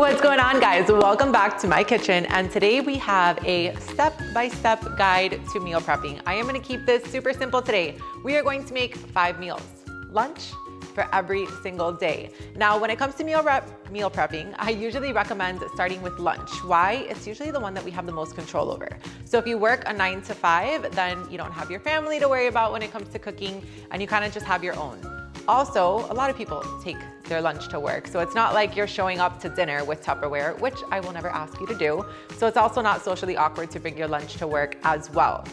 What's going on, guys? Welcome back to my kitchen, and today we have a step-by-step guide to meal prepping. I am going to keep this super simple today. We are going to make 5 meals, lunch for every single day. Now, when it comes to meal prepping, I usually recommend starting with lunch. Why? It's usually the one that we have the most control over. So if you work a 9 to 5, then you don't have your family to worry about when it comes to cooking, and you kind of just have your own. Also, a lot of people take their lunch to work, so it's not like you're showing up to dinner with Tupperware, which I will never ask you to do. So it's also not socially awkward to bring your lunch to work as well.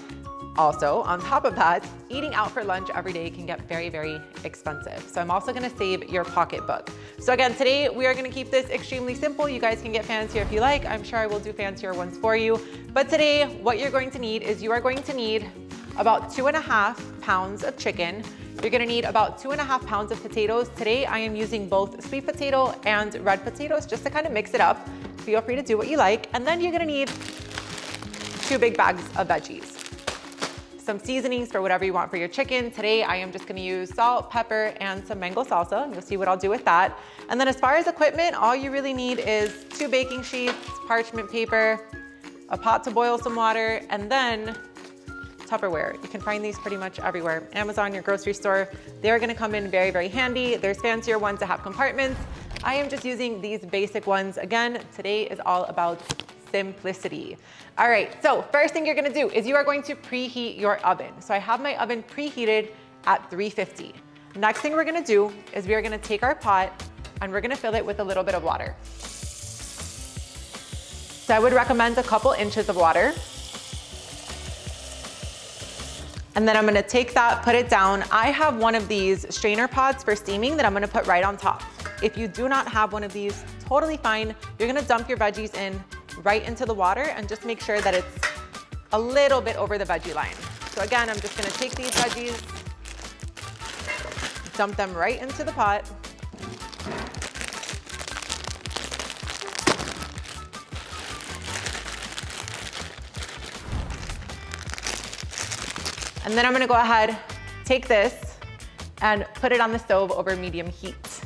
Also, on top of that, eating out for lunch every day can get very, very expensive. So I'm also gonna save your pocketbook. So again, today we are gonna keep this extremely simple. You guys can get fancier if you like. I'm sure I will do fancier ones for you. But today, what you're going to need is you are going to need about 2.5 pounds of chicken. You're gonna need about 2.5 pounds of potatoes. Today, I am using both sweet potato and red potatoes just to kind of mix it up. Feel free to do what you like. And then you're gonna need 2 big bags of veggies. Some seasonings for whatever you want for your chicken. Today, I am just gonna use salt, pepper, and some mango salsa. You'll see what I'll do with that. And then as far as equipment, all you really need is 2 baking sheets, parchment paper, a pot to boil some water, and then Tupperware. You can find these pretty much everywhere. Amazon, your grocery store, they're gonna come in very, very handy. There's fancier ones that have compartments. I am just using these basic ones. Again, today is all about simplicity. All right, so first thing you're gonna do is you are going to preheat your oven. So I have my oven preheated at 350. Next thing we're gonna do is we are gonna take our pot and we're gonna fill it with a little bit of water. So I would recommend a couple inches of water. And then I'm gonna take that, put it down. I have one of these strainer pots for steaming that I'm gonna put right on top. If you do not have one of these, totally fine. You're gonna dump your veggies in right into the water and just make sure that it's a little bit over the veggie line. So again, I'm just gonna take these veggies, dump them right into the pot. And then I'm gonna go ahead, take this, and put it on the stove over medium heat.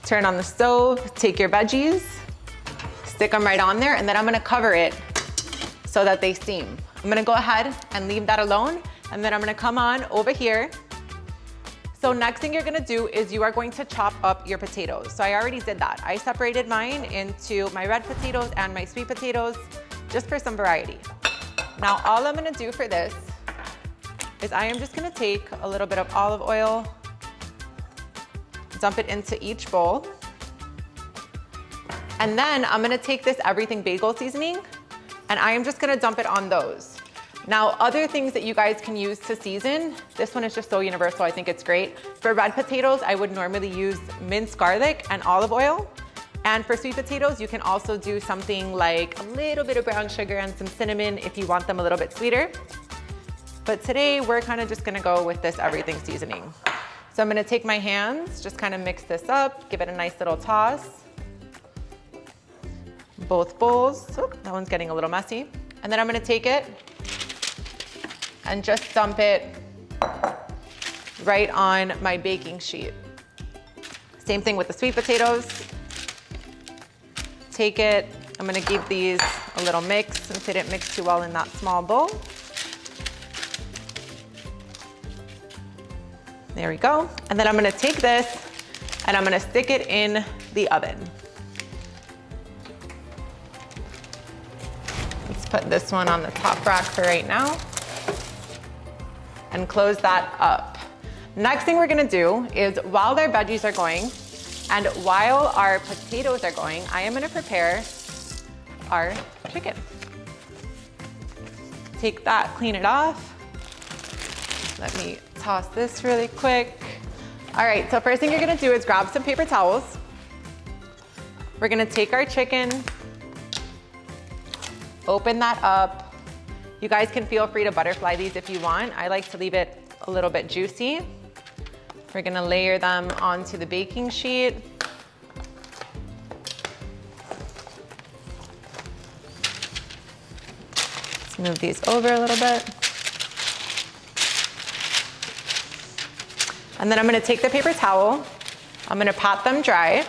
Turn on the stove, take your veggies, stick them right on there, and then I'm gonna cover it so that they steam. I'm gonna go ahead and leave that alone, and then I'm gonna come on over here. So next thing you're gonna do is you are going to chop up your potatoes. So I already did that. I separated mine into my red potatoes and my sweet potatoes, just for some variety. Now all I'm gonna do for this is I am just gonna take a little bit of olive oil, dump it into each bowl. And then I'm gonna take this everything bagel seasoning and I am just gonna dump it on those. Now, other things that you guys can use to season, this one is just so universal, I think it's great. For red potatoes, I would normally use minced garlic and olive oil. And for sweet potatoes, you can also do something like a little bit of brown sugar and some cinnamon if you want them a little bit sweeter. But today, we're kind of just gonna go with this everything seasoning. So I'm gonna take my hands, just kind of mix this up, give it a nice little toss. Both bowls, oh, that one's getting a little messy. And then I'm gonna take it and just dump it right on my baking sheet. Same thing with the sweet potatoes. Take it, I'm gonna give these a little mix since they didn't mix too well in that small bowl. There we go. And then I'm gonna take this and I'm gonna stick it in the oven. Let's put this one on the top rack for right now and close that up. Next thing we're gonna do is while our veggies are going and while our potatoes are going, I am gonna prepare our chicken. Take that, clean it off. Let me toss this really quick. All right, so first thing you're gonna do is grab some paper towels. We're gonna take our chicken, open that up. You guys can feel free to butterfly these if you want. I like to leave it a little bit juicy. We're gonna layer them onto the baking sheet. Let's move these over a little bit. And then I'm gonna take the paper towel, I'm gonna pat them dry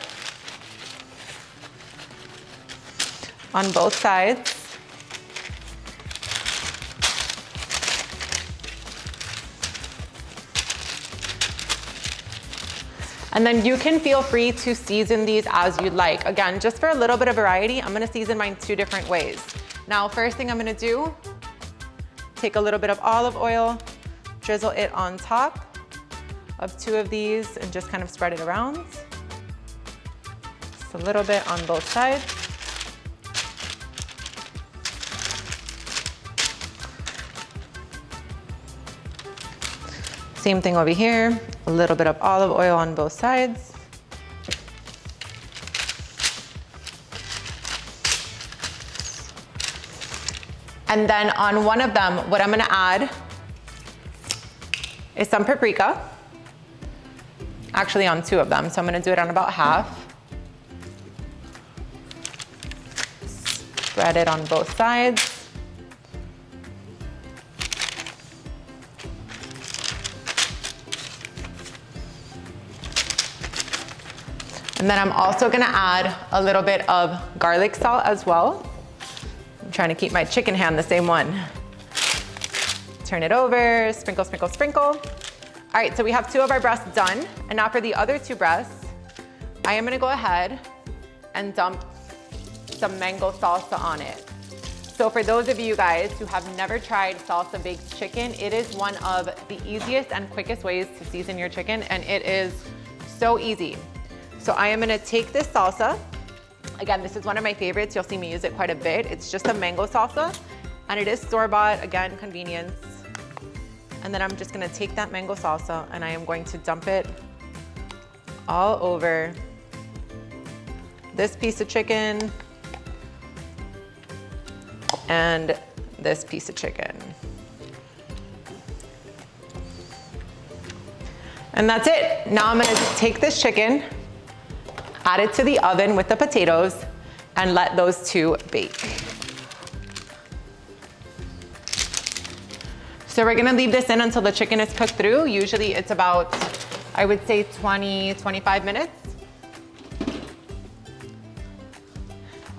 on both sides. And then you can feel free to season these as you'd like. Again, just for a little bit of variety, I'm gonna season mine 2 different ways. Now, first thing I'm gonna do, take a little bit of olive oil, drizzle it on top of 2 of these and just kind of spread it around. Just a little bit on both sides. Same thing over here, a little bit of olive oil on both sides. And then on one of them, what I'm gonna add is some paprika. Actually on 2 of them, so I'm gonna do it on about half. Spread it on both sides. And then I'm also gonna add a little bit of garlic salt as well. I'm trying to keep my chicken hand the same one. Turn it over, sprinkle, sprinkle, sprinkle. All right, so we have 2 of our breasts done. And now for the other 2 breasts, I am gonna go ahead and dump some mango salsa on it. So for those of you guys who have never tried salsa baked chicken, it is one of the easiest and quickest ways to season your chicken, and it is so easy. So I am gonna take this salsa. Again, this is one of my favorites. You'll see me use it quite a bit. It's just a mango salsa, and it is store-bought, again, convenience. And then I'm just gonna take that mango salsa and I am going to dump it all over this piece of chicken and this piece of chicken. And that's it. Now I'm gonna take this chicken, add it to the oven with the potatoes, and let those 2 bake. So we're gonna leave this in until the chicken is cooked through. Usually it's about, I would say 20, 25 minutes.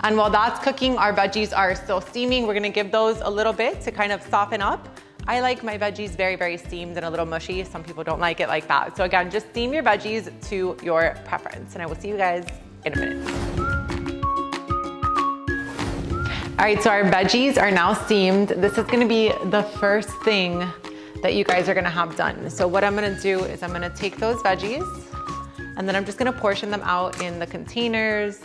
And while that's cooking, our veggies are still steaming. We're gonna give those a little bit to kind of soften up. I like my veggies very, very steamed and a little mushy. Some people don't like it like that. So again, just steam your veggies to your preference. And I will see you guys in a minute. All right, so our veggies are now steamed. This is gonna be the first thing that you guys are gonna have done. So what I'm gonna do is I'm gonna take those veggies and then I'm just gonna portion them out in the containers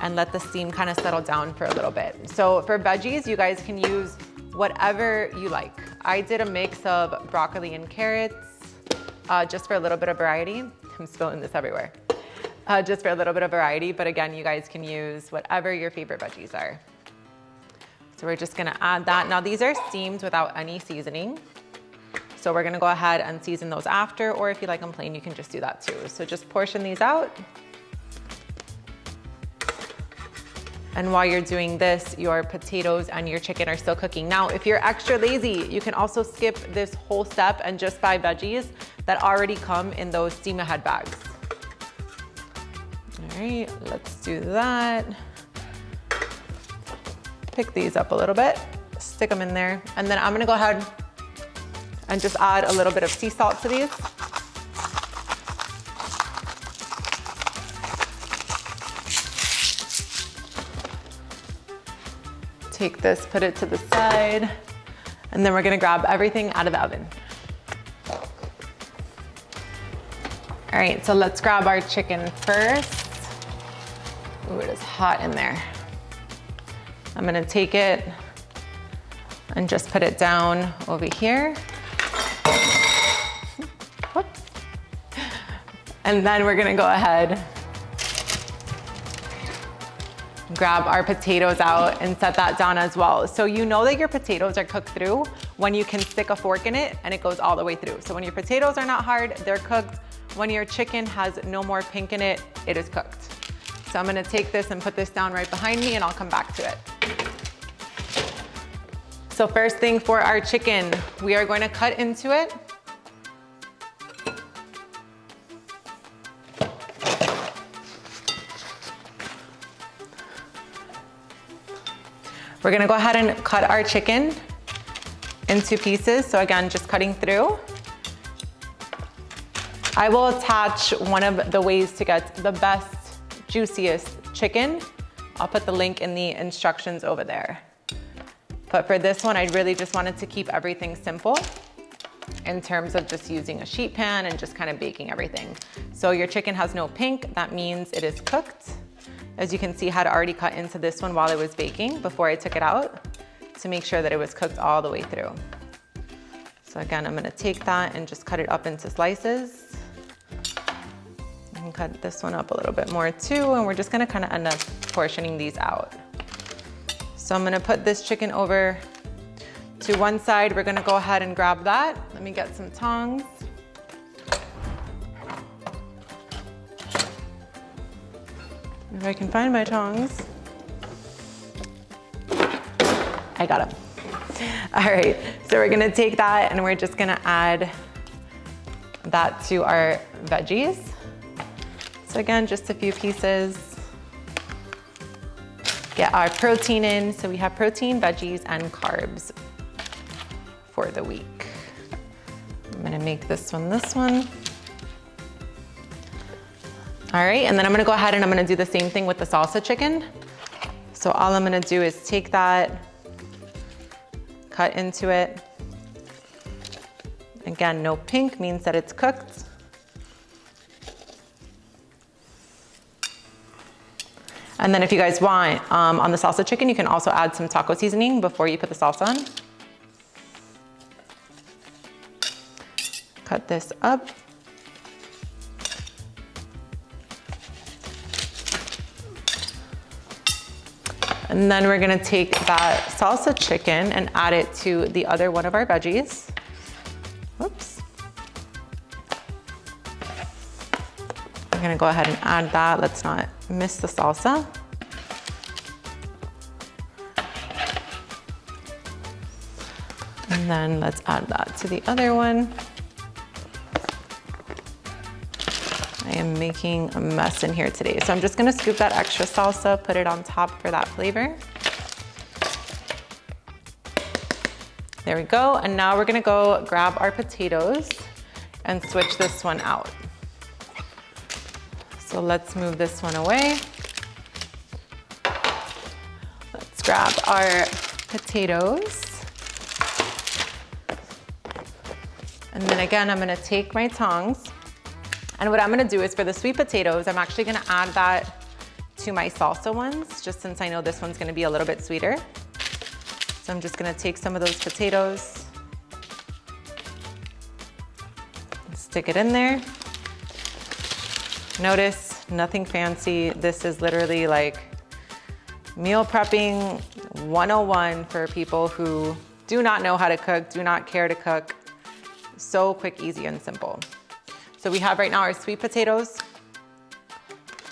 and let the steam kind of settle down for a little bit. So for veggies, you guys can use whatever you like. I did a mix of broccoli and carrots, just for a little bit of variety. I'm spilling this everywhere. Just for a little bit of variety, but again, you guys can use whatever your favorite veggies are. So we're just gonna add that. Now these are steamed without any seasoning. So we're gonna go ahead and season those after, or if you like them plain, you can just do that too. So just portion these out. And while you're doing this, your potatoes and your chicken are still cooking. Now, if you're extra lazy, you can also skip this whole step and just buy veggies that already come in those steam ahead bags. All right, let's do that. Pick these up a little bit, stick them in there. And then I'm gonna go ahead and just add a little bit of sea salt to these. Take this, put it to the side, and then we're gonna grab everything out of the oven. All right, so let's grab our chicken first. Ooh, it is hot in there. I'm gonna take it and just put it down over here. Whoops. And then we're gonna go ahead, grab our potatoes out and set that down as well. So you know that your potatoes are cooked through when you can stick a fork in it and it goes all the way through. So when your potatoes are not hard, they're cooked. When your chicken has no more pink in it, it is cooked. So I'm gonna take this and put this down right behind me and I'll come back to it. So first thing for our chicken, we are going to cut into it We're gonna go ahead and cut our chicken into pieces. So again, just cutting through. I will attach one of the ways to get the best, juiciest chicken. I'll put the link in the instructions over there. But for this one, I really just wanted to keep everything simple in terms of just using a sheet pan and just kind of baking everything. So your chicken has no pink, that means it is cooked. As you can see, I had already cut into this one while it was baking before I took it out to make sure that it was cooked all the way through. So again, I'm gonna take that and just cut it up into slices. And cut this one up a little bit more too, and we're just gonna kind of end up portioning these out. So I'm gonna put this chicken over to one side. We're gonna go ahead and grab that. Let me get some tongs. If I can find my tongs. I got them. All right, so we're gonna take that and we're just gonna add that to our veggies. So again, just a few pieces. Get our protein in. So we have protein, veggies, and carbs for the week. I'm gonna make this one. All right, and then I'm gonna go ahead and I'm gonna do the same thing with the salsa chicken. So all I'm gonna do is take that, cut into it. Again, no pink means that it's cooked. And then if you guys want, on the salsa chicken, you can also add some taco seasoning before you put the salsa on. Cut this up. And then we're gonna take that salsa chicken and add it to the other one of our veggies. Whoops. I'm gonna go ahead and add that. Let's not miss the salsa. And then let's add that to the other one. I am making a mess in here today. So I'm just gonna scoop that extra salsa, put it on top for that flavor. There we go. And now we're gonna go grab our potatoes and switch this one out. So let's move this one away. Let's grab our potatoes. And then again, I'm gonna take my tongs. And what I'm gonna do is for the sweet potatoes, I'm actually gonna add that to my salsa ones, just since I know this one's gonna be a little bit sweeter. So I'm just gonna take some of those potatoes, and stick it in there. Notice, nothing fancy. This is literally like meal prepping 101 for people who do not know how to cook, do not care to cook. So quick, easy, and simple. So we have right now our sweet potatoes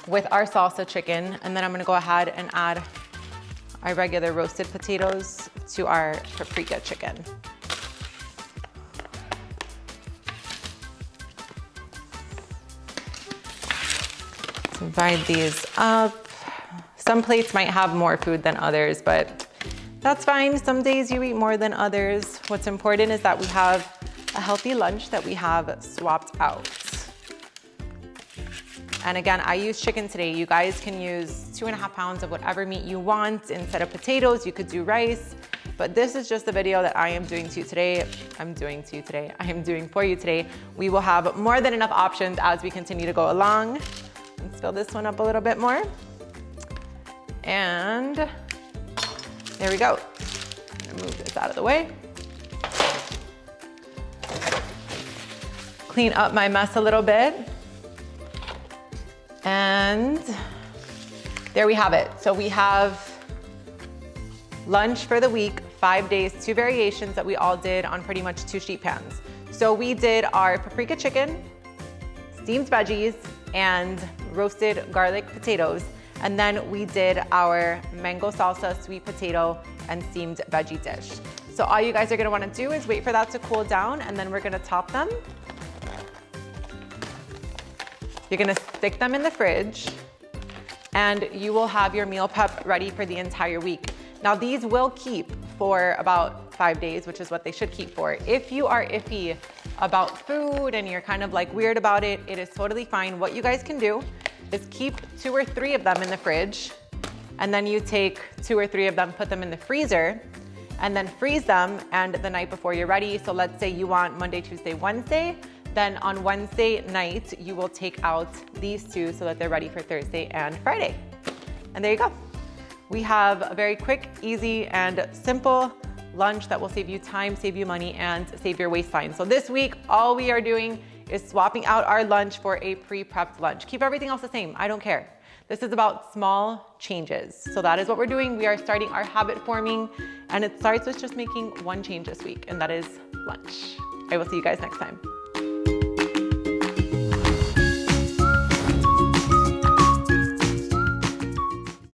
with our salsa chicken, and then I'm gonna go ahead and add our regular roasted potatoes to our paprika chicken. Divide these up. Some plates might have more food than others, but that's fine. Some days you eat more than others. What's important is that we have a healthy lunch that we have swapped out. And again, I use chicken today. You guys can use 2.5 pounds of whatever meat you want. Instead of potatoes, you could do rice. But this is just the video that I am doing to you today. I am doing for you today. We will have more than enough options as we continue to go along. Let's fill this one up a little bit more. And there we go. I'm gonna move this out of the way. Clean up my mess a little bit. And there we have it. So we have lunch for the week, 5 days, 2 variations that we all did on pretty much 2 sheet pans. So we did our paprika chicken, steamed veggies, and roasted garlic potatoes. And then we did our mango salsa, sweet potato, and steamed veggie dish. So all you guys are gonna wanna do is wait for that to cool down, and then we're gonna top them. You're gonna stick them in the fridge, and you will have your meal prep ready for the entire week. Now these will keep for about 5 days, which is what they should keep for. If you are iffy about food and you're kind of like weird about it, it is totally fine. What you guys can do is keep 2 or 3 of them in the fridge, and then you take 2 or 3 of them, put them in the freezer, and then freeze them, and the night before you're ready. So let's say you want Monday, Tuesday, Wednesday, then on Wednesday night, you will take out these 2 so that they're ready for Thursday and Friday. And there you go. We have a very quick, easy, and simple lunch that will save you time, save you money, and save your waistline. So this week, all we are doing is swapping out our lunch for a pre-prepped lunch. Keep everything else the same, I don't care. This is about small changes. So that is what we're doing. We are starting our habit forming, and it starts with just making one change this week, and that is lunch. I will see you guys next time.